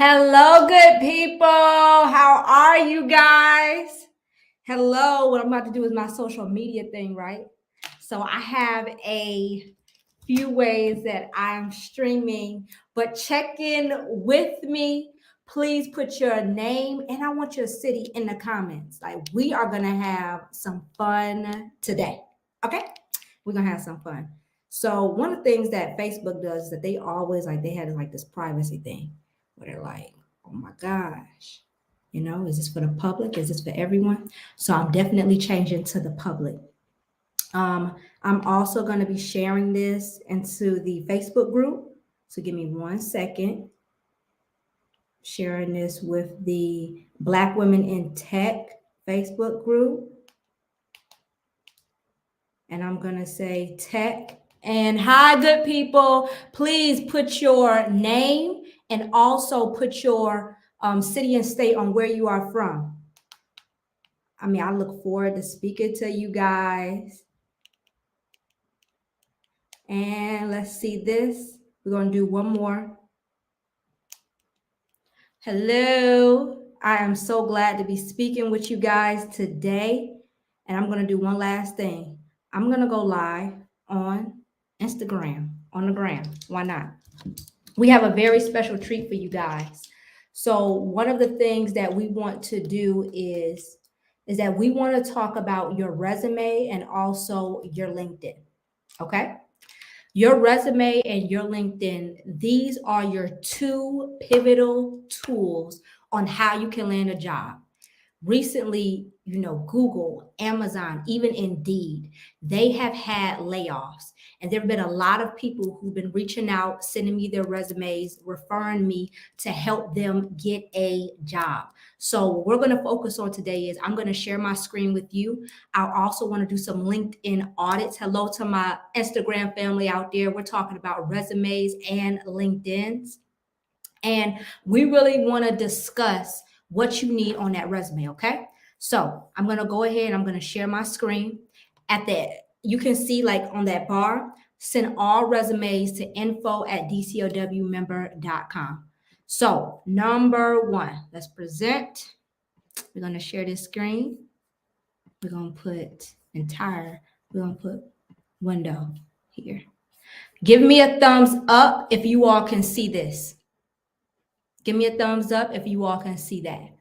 Hello, good people. How are you guys? Hello. What I'm about to do is my social media thing, right? So I have a few ways that I'm streaming, but check in with me. Please put your name and I want your city in the comments. Like, we are going to have some fun today. Okay? We're going to have some fun. So, one of the things that Facebook does is that they always they had like this privacy thing where they're like, oh my gosh, is this for the public? Is this for everyone? So, I'm definitely changing to the public. I'm also going to be sharing this into the Facebook group. So give me 1 second. Sharing this with the Black Women in Tech Facebook group. And I'm going to say tech. And hi, good people. Please put your name and also put your city and state on where you are from. I look forward to speaking to you guys. And let's see this. We're going to do one more. Hello. I am so glad to be speaking with you guys today. And I'm going to do one last thing. I'm going to go live on Instagram, on the gram. Why not? We have a very special treat for you guys. So one of the things that we want to do is that we want to talk about your resume and also your LinkedIn. Okay? Your resume and your LinkedIn, these are your two pivotal tools on how you can land a job. Recently, Google, Amazon, even Indeed, they have had layoffs. And there have been a lot of people who've been reaching out, sending me their resumes, referring me to help them get a job. So what we're going to focus on today is I'm going to share my screen with you. I also want to do some LinkedIn audits. Hello to my Instagram family out there. We're talking about resumes and LinkedIn's. And we really want to discuss what you need on that resume, okay? So I'm going to go ahead. I'm going to share my screen. You can see like on that bar, send all resumes to info@dcowmember.com. So number one, let's present. We're going to share this screen. We're going to put window here. Give me a thumbs up if you all can see this. Give me a thumbs up if you all can see that.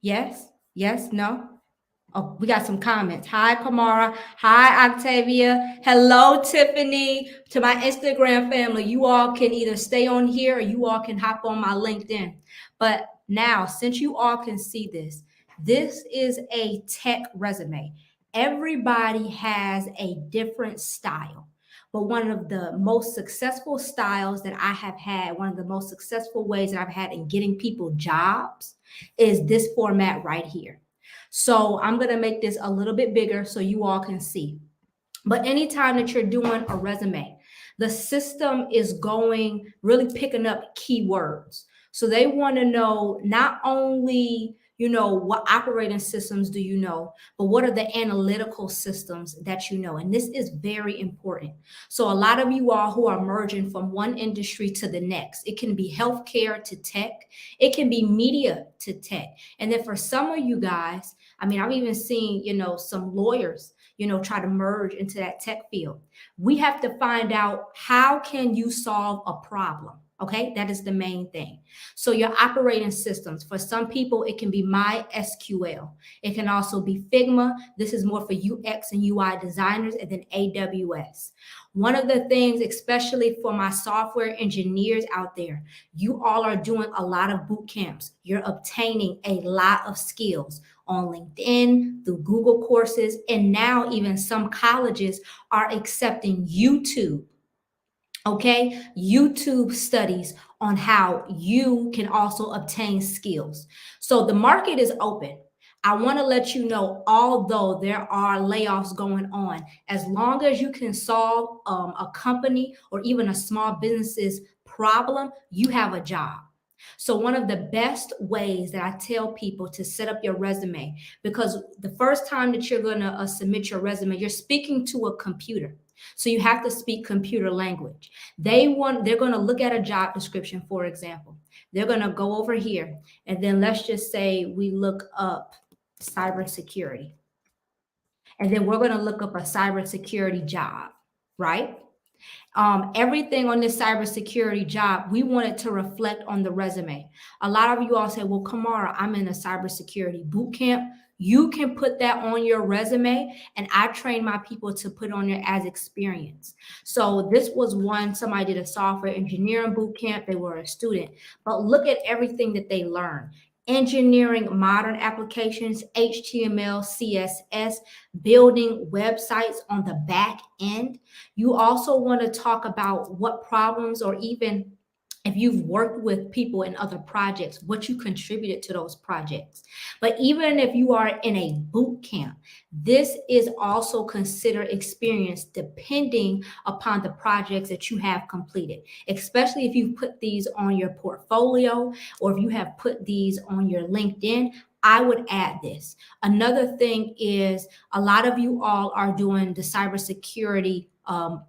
Yes? Yes? No? Oh, we got some comments. Hi, Kamara. Hi, Octavia. Hello, Tiffany. To my Instagram family, you all can either stay on here or you all can hop on my LinkedIn. But now, since you all can see this, this is a tech resume. Everybody has a different style. But one of the most successful styles that I have had, one of the most successful ways that I've had in getting people jobs is this format right here. So I'm going to make this a little bit bigger so you all can see. But anytime that you're doing a resume, the system is really picking up keywords. So they want to know not only what operating systems do you know, but what are the analytical systems that you know? And this is very important. So a lot of you all who are merging from one industry to the next, it can be healthcare to tech, it can be media to tech. And then for some of you guys, I've even seen, some lawyers, try to merge into that tech field. We have to find out, how can you solve a problem? Okay, that is the main thing. So your operating systems, for some people, it can be MySQL. It can also be Figma. This is more for UX and UI designers, and then AWS. One of the things, especially for my software engineers out there, you all are doing a lot of boot camps. You're obtaining a lot of skills on LinkedIn, through Google courses, and now even some colleges are accepting YouTube. Okay, YouTube studies on how you can also obtain skills. So the market is open. I want to let you know, although there are layoffs going on, as long as you can solve a company or even a small business's problem, you have a job. So one of the best ways that I tell people to set up your resume, because the first time that you're going to submit your resume, you're speaking to a computer. So you have to speak computer language. They're going to look at a job description, for example. They're going to go over here, and then let's just say we look up cybersecurity. And then we're going to look up a cybersecurity job, right? Everything on this cybersecurity job, we want it to reflect on the resume. A lot of you all say, well, Kamara, I'm in a cybersecurity boot camp. You can put that on your resume, and I train my people to put on there as experience. So this was one, somebody did a software engineering boot camp. They were a student, but look at everything that they learned. Engineering modern applications, HTML, CSS, building websites on the back end. You also want to talk about what problems, or even if you've worked with people in other projects, what you contributed to those projects. But even if you are in a boot camp, this is also considered experience depending upon the projects that you have completed, especially if you put these on your portfolio or if you have put these on your LinkedIn. I would add this. Another thing is a lot of you all are doing the cybersecurity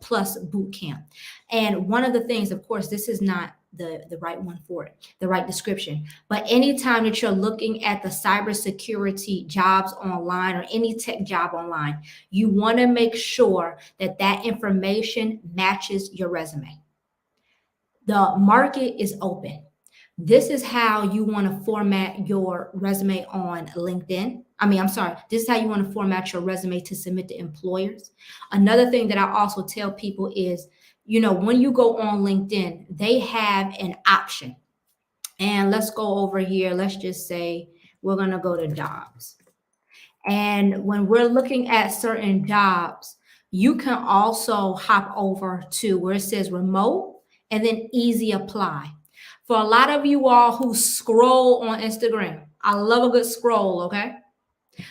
plus boot camp. And one of the things, of course, this is not the right one for it, the right description. But anytime that you're looking at the cybersecurity jobs online or any tech job online, you want to make sure that that information matches your resume. The market is open. This is how you want to format your resume on LinkedIn. This is how you want to format your resume to submit to employers. Another thing that I also tell people is, when you go on LinkedIn, they have an option. And let's go over here. Let's just say we're going to go to jobs. And when we're looking at certain jobs, you can also hop over to where it says remote and then easy apply. For a lot of you all who scroll on Instagram, I love a good scroll, okay?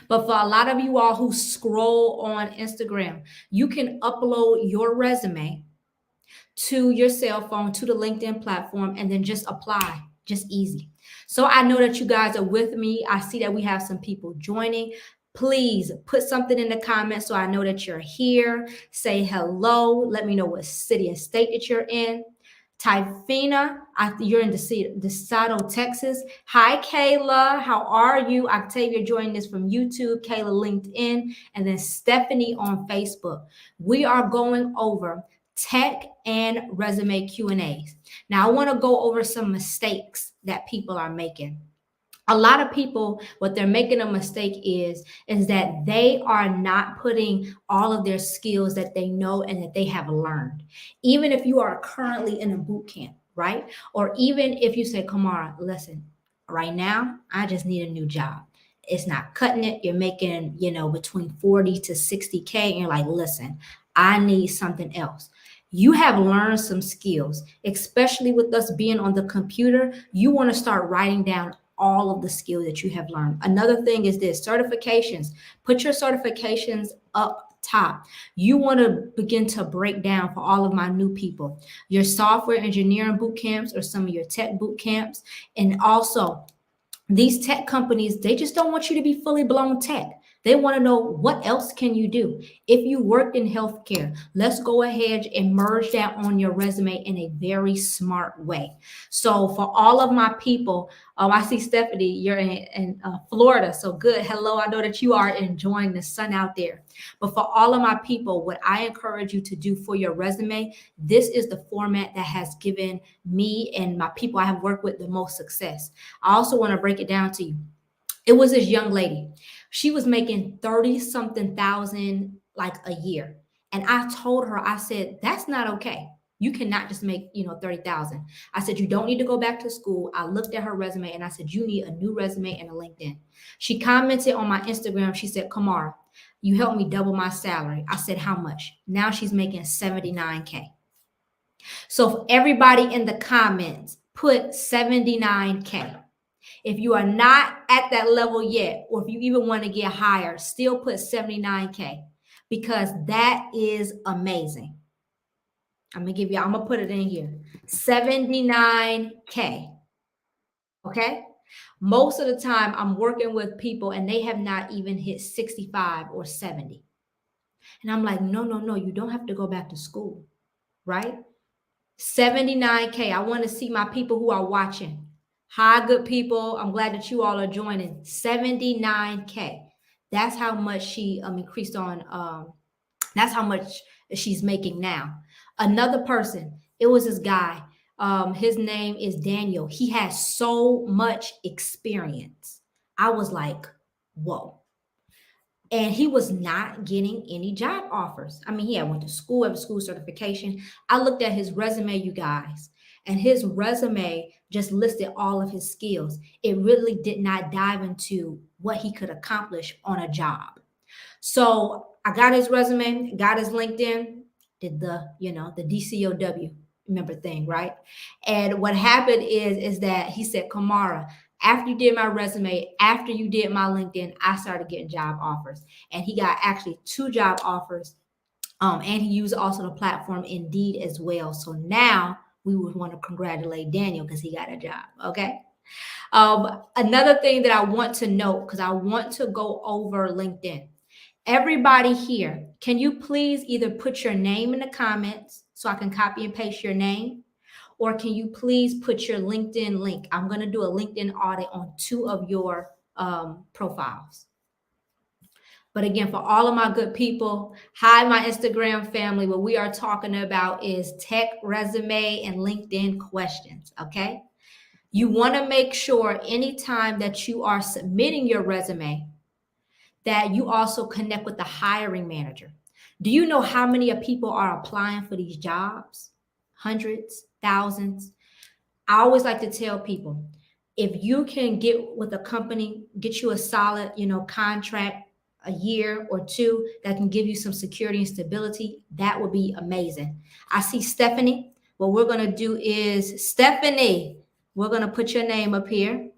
But for a lot of you all who scroll on Instagram, you can upload your resume to your cell phone, to the LinkedIn platform, and then just apply, just easy. So I know that you guys are with me. I see that we have some people joining. Please put something in the comments so I know that you're here. Say hello. Let me know what city and state that you're in. Typhina, you're in DeSoto, Texas. Hi, Kayla. How are you? Octavia joining us from YouTube, Kayla LinkedIn, and then Stephanie on Facebook. We are going over tech and resume Q&As. Now, I want to go over some mistakes that people are making. A lot of people, what they're making a mistake is that they are not putting all of their skills that they know and that they have learned. Even if you are currently in a boot camp, right? Or even if you say, Kamara, listen, right now, I just need a new job. It's not cutting it. You're making, between 40 to 60K. And you're like, listen, I need something else. You have learned some skills, especially with us being on the computer. You want to start writing down all of the skills that you have learned. Another thing is this, certifications. Put your certifications up top. You want to begin to break down for all of my new people, your software engineering boot camps or some of your tech boot camps. And also these tech companies, they just don't want you to be fully blown tech. They want to know what else can you do. If you worked in healthcare, let's go ahead and merge that on your resume in a very smart way. So for all of my people, I see Stephanie, you're in Florida. So good. Hello. I know that you are enjoying the sun out there. But for all of my people, what I encourage you to do for your resume, this is the format that has given me and my people I have worked with the most success. I also want to break it down to you. It was this young lady. She was making 30-something thousand like a year. And I told her, I said, that's not okay. You cannot just make, 30,000. I said, you don't need to go back to school. I looked at her resume and I said, you need a new resume and a LinkedIn. She commented on my Instagram. She said, Kamara, you helped me double my salary. I said, how much? Now she's making 79K. So for everybody in the comments, put 79K. If you are not at that level yet, or if you even want to get higher, still put 79K, because that is amazing. I'm going to put it in here. 79K. Okay. Most of the time I'm working with people and they have not even hit 65 or 70. And I'm like, no, no, no, you don't have to go back to school, right? 79K. I want to see my people who are watching. Hi, good people. I'm glad that you all are joining. 79K. That's how much she increased on. That's how much she's making now. Another person, it was this guy. His name is Daniel. He has so much experience. I was like, whoa. And he was not getting any job offers. I mean, he had went to school, have a school certification. I looked at his resume, you guys, and his resume just listed all of his skills. It really did not dive into what he could accomplish on a job. So I got his resume, got his LinkedIn, did the, the DCOW member thing, right? And what happened is that he said, Kamara, after you did my resume, after you did my LinkedIn, I started getting job offers. And he got actually 2 job offers. And he used also the platform Indeed as well. So now we would want to congratulate Daniel because he got a job. Okay. Another thing that I want to note, because I want to go over LinkedIn. Everybody here, can you please either put your name in the comments so I can copy and paste your name? Or can you please put your LinkedIn link? I'm going to do a LinkedIn audit on 2 of your profiles. But again, for all of my good people, hi, my Instagram family. What we are talking about is tech resume and LinkedIn questions, okay? You want to make sure anytime that you are submitting your resume that you also connect with the hiring manager. Do you know how many people are applying for these jobs? Hundreds, thousands. I always like to tell people, if you can get with a company, get you a solid, contract, a year or 2 that can give you some security and stability, that would be amazing. I see Stephanie. What we're going to do is, Stephanie, we're going to put your name up here.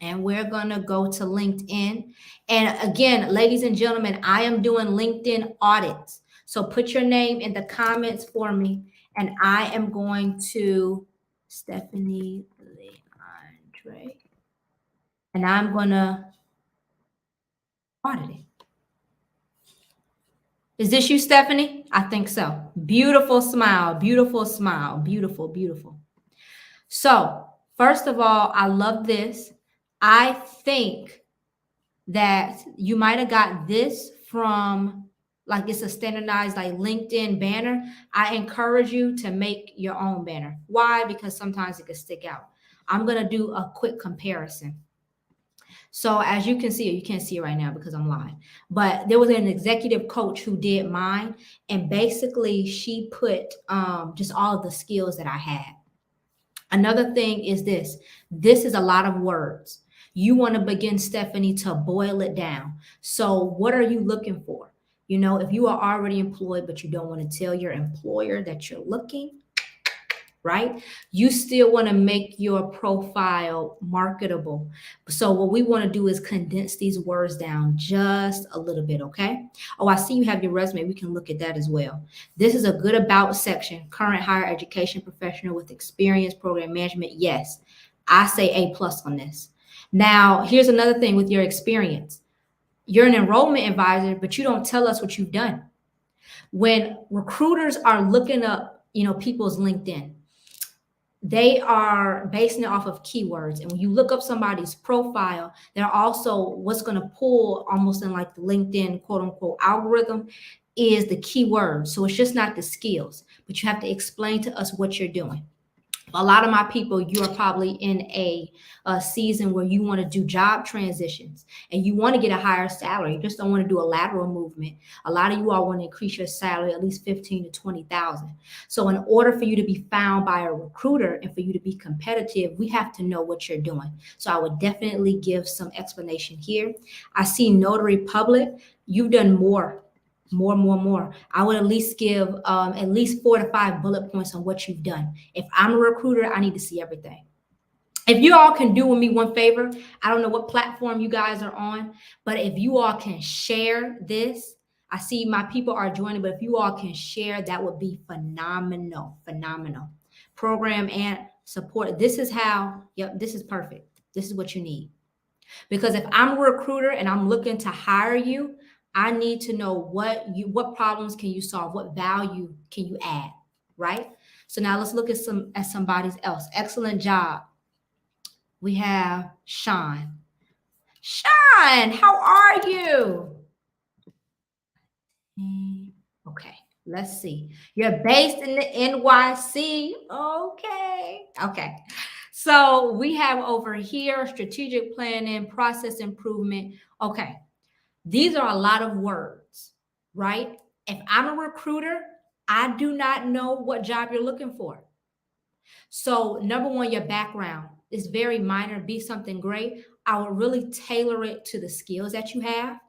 And we're going to go to LinkedIn. And again, ladies and gentlemen, I am doing LinkedIn audits. So put your name in the comments for me. And I am going to Stephanie Leandre. And I'm going to audit it. Is this you, Stephanie? I think so. Beautiful smile, beautiful smile, beautiful, beautiful. So first of all, I love this. I think that you might have got this from, like, it's a standardized like LinkedIn banner. I encourage you to make your own banner. Why? Because sometimes it can stick out. I'm going to do a quick comparison. So as you can see, you can't see it right now because I'm live, but there was an executive coach who did mine. And basically she put just all of the skills that I had. Another thing is this is a lot of words. You want to begin, Stephanie, to boil it down. So what are you looking for? If you are already employed, but you don't want to tell your employer that you're looking, right? You still want to make your profile marketable. So what we want to do is condense these words down just a little bit, okay? Oh, I see you have your resume. We can look at that as well. This is a good about section. Current higher education professional with experience, program management. Yes, I say A+ on this. Now, here's another thing with your experience. You're an enrollment advisor, but you don't tell us what you've done. When recruiters are looking up, people's LinkedIn, they are basing it off of keywords. And when you look up somebody's profile, they're also what's going to pull almost in like the LinkedIn quote unquote algorithm is the keywords. So it's just not the skills, but you have to explain to us what you're doing. A lot of my people, you are probably in a season where you want to do job transitions and you want to get a higher salary. You just don't want to do a lateral movement. A lot of you all want to increase your salary at least 15 to 20,000. So in order for you to be found by a recruiter and for you to be competitive, we have to know what you're doing. So I would definitely give some explanation here. I see Notary Public. You've done more. I would at least give at least 4 to 5 bullet points on what you've done. If I'm a recruiter, I need to see everything. If you all can do with me one favor, I don't know what platform you guys are on, but if you all can share this, I see my people are joining, but if you all can share, that would be phenomenal. Program and support. This is how, this is perfect. This is what you need. Because if I'm a recruiter and I'm looking to hire you, I need to know what problems can you solve, what value can you add, right? So now let's look at somebody else. Excellent job. We have Sean. Sean, how are you? Okay, let's see. You're based in the NYC. Okay. Okay. So we have over here strategic planning, process improvement. Okay. These are a lot of words, right? If I'm a recruiter, I do not know what job you're looking for. So, number one, your background is very minor, be something great. I will really tailor it to the skills that you have.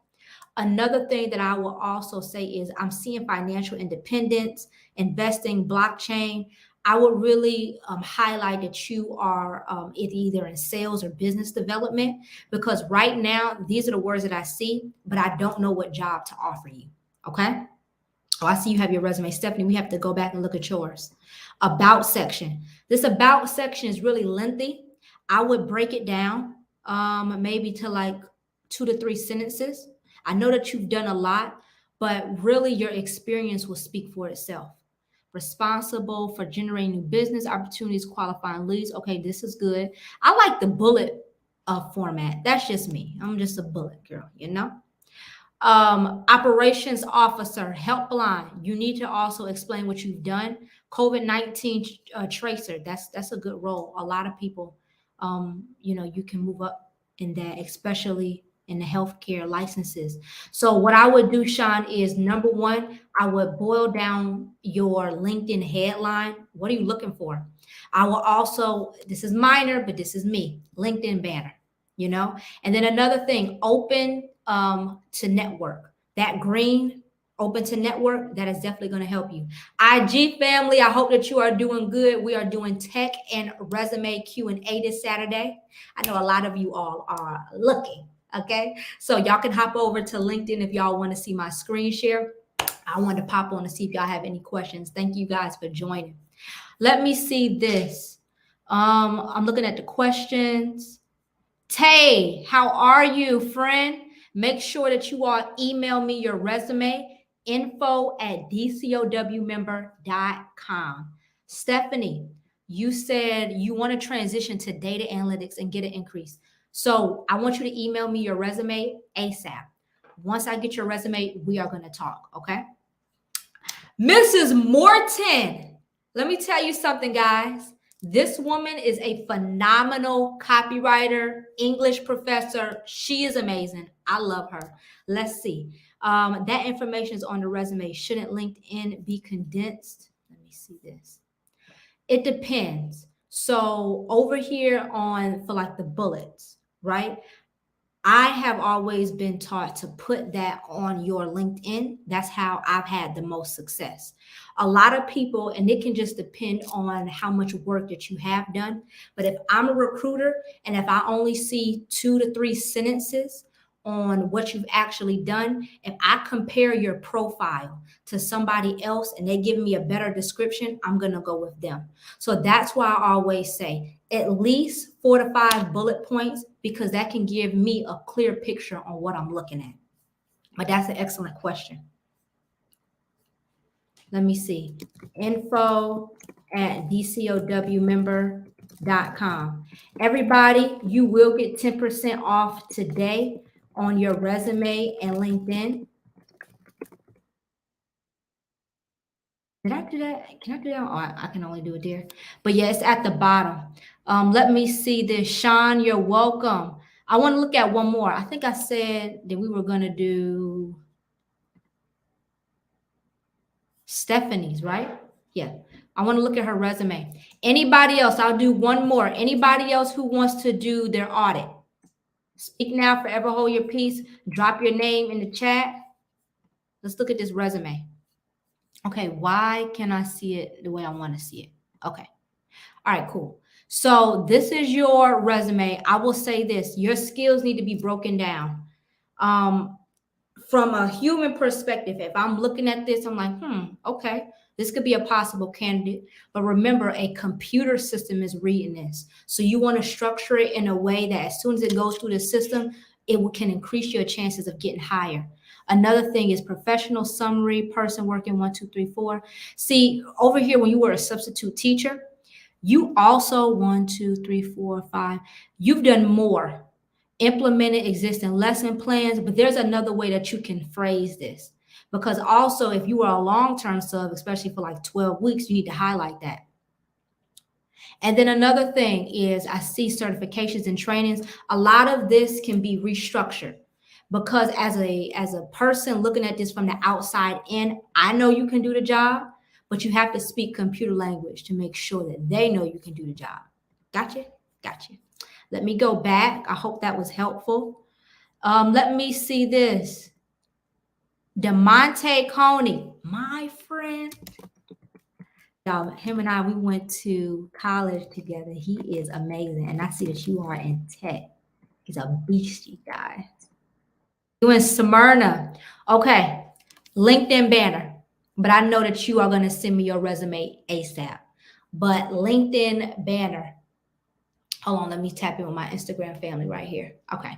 Another thing that I will also say is I'm seeing financial independence, investing, blockchain. I would really highlight that you are either in sales or business development, because right now, these are the words that I see, but I don't know what job to offer you. Okay. Oh, I see you have your resume. Stephanie, we have to go back and look at yours. About section. This about section is really lengthy. I would break it down maybe to like 2 to 3 sentences. I know that you've done a lot, but really your experience will speak for itself. Responsible for generating new business opportunities, qualifying leads. Okay, this is good. I like the bullet format. That's just me. I'm just a bullet girl, you know? Operations officer, helpline. You need to also explain what you've done. COVID-19 tracer. That's a good role. A lot of people, you can move up in that, especially in the healthcare licenses. So what I would do, Sean, is number one, I would boil down your LinkedIn headline. What are you looking for? I will also, this is minor, but this is me, LinkedIn banner, and then another thing, open to network. That green, open to network, that is definitely going to help you. IG family, I hope that you are doing good. We are doing tech and resume Q&A this Saturday. I know a lot of you all are looking. Okay, so y'all can hop over to LinkedIn if y'all want to see my screen share. I want to pop on to see if y'all have any questions. Thank you guys for joining. Let me see this. I'm looking at the questions. Tay, how are you, friend? Make sure that you all email me your resume, info@dcowmember.com. Stephanie, you said you want to transition to data analytics and get an increase. So I want you to email me your resume ASAP. Once I get your resume, we are going to talk, okay? Mrs. Morton, let me tell you something, guys. This woman is a phenomenal copywriter, English professor. She is amazing. I love her. Let's see. That information is on the resume. Shouldn't LinkedIn be condensed? Let me see this. It depends. So over here for like the bullets, right? I have always been taught to put that on your LinkedIn. That's how I've had the most success. A lot of people, and it can just depend on how much work that you have done. But if I'm a recruiter and if I only see 2 to 3 sentences on what you've actually done, if I compare your profile to somebody else and they give me a better description, I'm going to go with them. So that's why I always say at least 4 to 5 bullet points, because that can give me a clear picture on what I'm looking at. But that's an excellent question. Let me see. info@dcowmember.com. Everybody, you will get 10% off today on your resume and LinkedIn. Did I do that? Can I do that? Oh, I can only do it there. But yeah, it's at the bottom. Let me see this. Sean, you're welcome. I want to look at one more. I think I said that we were going to do Stephanie's, right? Yeah. I want to look at her resume. Anybody else? I'll do one more. Anybody else who wants to do their audit? Speak now, forever hold your peace. Drop your name in the chat. Let's look at this resume. Okay, why can I see it the way I want to see it? Okay. All right, cool. So this is your resume. I will say this, your skills need to be broken down. From a human perspective, if I'm looking at this, I'm like, okay, this could be a possible candidate. But remember, a computer system is reading this. So you want to structure it in a way that as soon as it goes through the system, it can increase your chances of getting higher. Another thing is professional summary, person working 1, 2, 3, 4. See, over here, when you were a substitute teacher, you also 1, 2, 3, 4, 5. You've done more. Implemented existing lesson plans, but there's another way that you can phrase this. Because also, if you are a long-term sub, especially for like 12 weeks, you need to highlight that. And then another thing is I see certifications and trainings. A lot of this can be restructured because as a person looking at this from the outside in, I know you can do the job, but you have to speak computer language to make sure that they know you can do the job. Gotcha? Gotcha. Let me go back. I hope that was helpful. Let me see this. DeMonte Coney, my friend. Y'all, him and I, we went to college together. He is amazing. And I see that you are in tech. He's a beastie, guys. You in Smyrna. Okay. LinkedIn banner. But I know that you are going to send me your resume ASAP. But LinkedIn banner. Hold on. Let me tap in with my Instagram family right here. Okay.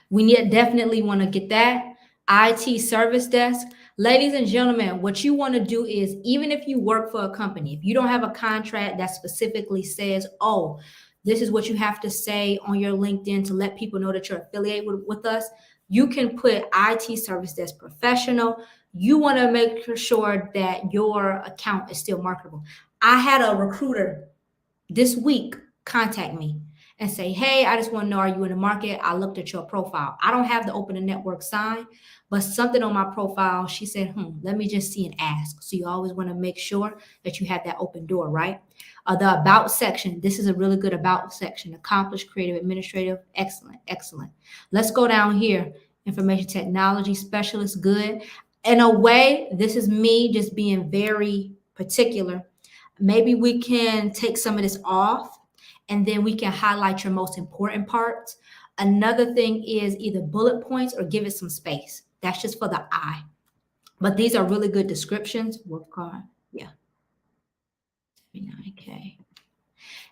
We definitely want to get that. IT service desk. Ladies and gentlemen, what you want to do is, even if you work for a company, if you don't have a contract that specifically says, oh, this is what you have to say on your LinkedIn to let people know that you're affiliated with us, you can put IT service desk professional. You want to make sure that your account is still marketable. I had a recruiter this week contact me and say, hey, I just want to know, are you in the market? I looked at your profile. I don't have the open to network sign, but something on my profile, she said, let me just see and ask. So you always want to make sure that you have that open door, right? The about section, this is a really good about section. Accomplished, creative, administrative, excellent, excellent. Let's go down here. Information technology specialist, good. In a way, this is me just being very particular. Maybe we can take some of this off and then we can highlight your most important parts. Another thing is either bullet points or give it some space. That's just for the eye. But these are really good descriptions. Work card. Yeah. 9K.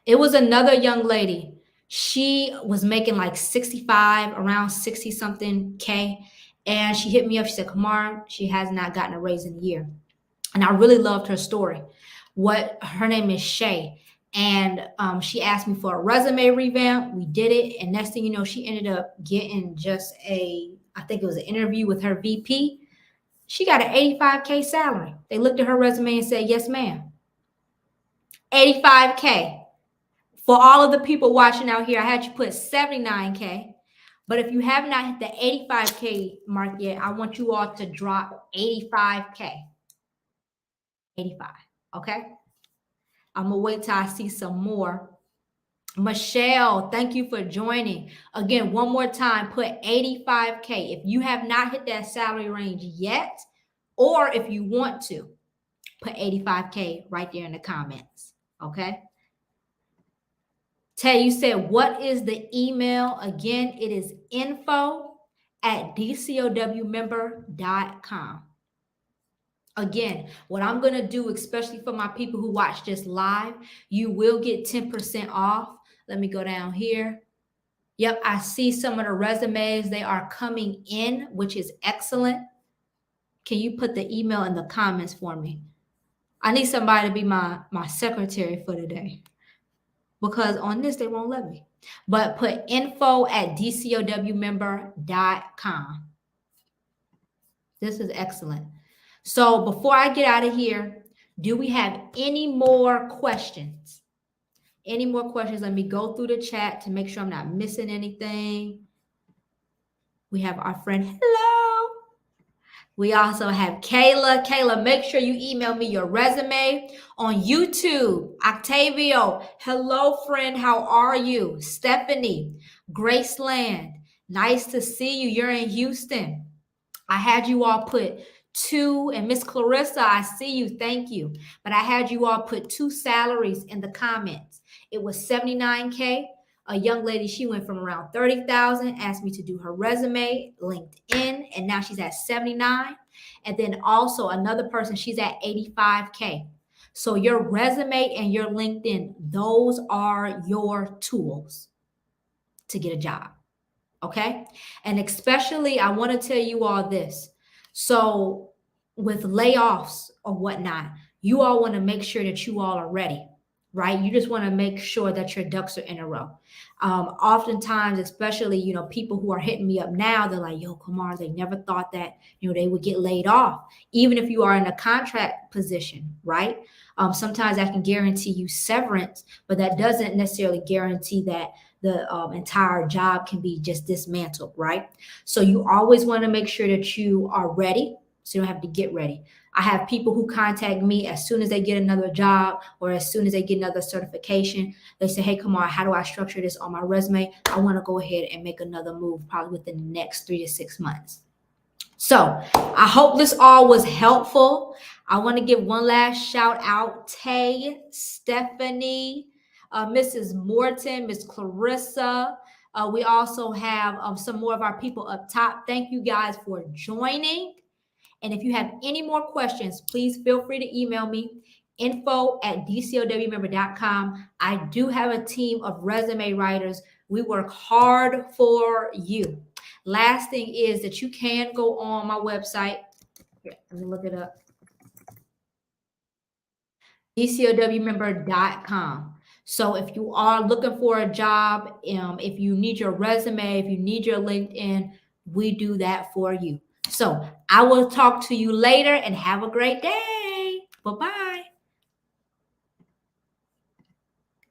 It was another young lady. She was making like 65, around 60 something K. And she hit me up. She said, Kamar, she has not gotten a raise in a year. And I really loved her story. Her name is Shay. And she asked me for a resume revamp. We did it. And next thing you know, she ended up getting just I think it was an interview with her VP. She got an 85K salary. They looked at her resume and said, yes, ma'am. 85K. For all of the people watching out here, I had you put 79K. But if you have not hit the 85K mark yet, I want you all to drop 85K. 85. Okay. I'm going to wait till I see some more. Michelle, thank you for joining. Again, one more time, put 85K. If you have not hit that salary range yet, or if you want to, put 85K right there in the comments. Okay. Tay, you said, what is the email? Again, it is info@dcowmember.com. Again, what I'm going to do, especially for my people who watch this live, you will get 10% off. Let me go down here. Yep, I see some of the resumes. They are coming in, which is excellent. Can you put the email in the comments for me? I need somebody to be my secretary for today because on this, they won't let me. But put info@dcowmember.com. This is excellent. So before I get out of here, do we have any more questions? Any more questions? Let me go through the chat to make sure I'm not missing anything. We have our friend, hello. We also have Kayla. Kayla, make sure you email me your resume. On YouTube, Octavio, hello friend, how are you? Stephanie, Graceland, nice to see you. You're in Houston. I had you all put 2, and Miss Clarissa, I see you, thank you. But I had you all put 2 salaries in the comments. It was 79K. A young lady, she went from around 30,000, asked me to do her resume, LinkedIn, and now she's at 79. And then also another person, she's at 85K. So your resume and your LinkedIn, those are your tools to get a job. Okay. And especially, I want to tell you all this. So with layoffs or whatnot, you all want to make sure that you all are ready, right? You just want to make sure that your ducks are in a row. Oftentimes, especially, people who are hitting me up now, they're like, yo, Kamar, they never thought that, they would get laid off, even if you are in a contract position, right? Sometimes I can guarantee you severance, but that doesn't necessarily guarantee that the entire job can be just dismantled, right? So you always want to make sure that you are ready, so you don't have to get ready. I have people who contact me as soon as they get another job or as soon as they get another certification. They say, hey, Kamar, how do I structure this on my resume? I want to go ahead and make another move probably within the next 3 to 6 months. So I hope this all was helpful. I want to give one last shout out, Tay, Stephanie, Mrs. Morton, Miss Clarissa. We also have some more of our people up top. Thank you guys for joining. And if you have any more questions, please feel free to email me, info@dclwmember.com. I do have a team of resume writers. We work hard for you. Last thing is that you can go on my website. Here, let me look it up. dclwmember.com. So if you are looking for a job, if you need your resume, if you need your LinkedIn, we do that for you. So I will talk to you later and have a great day. Bye-bye.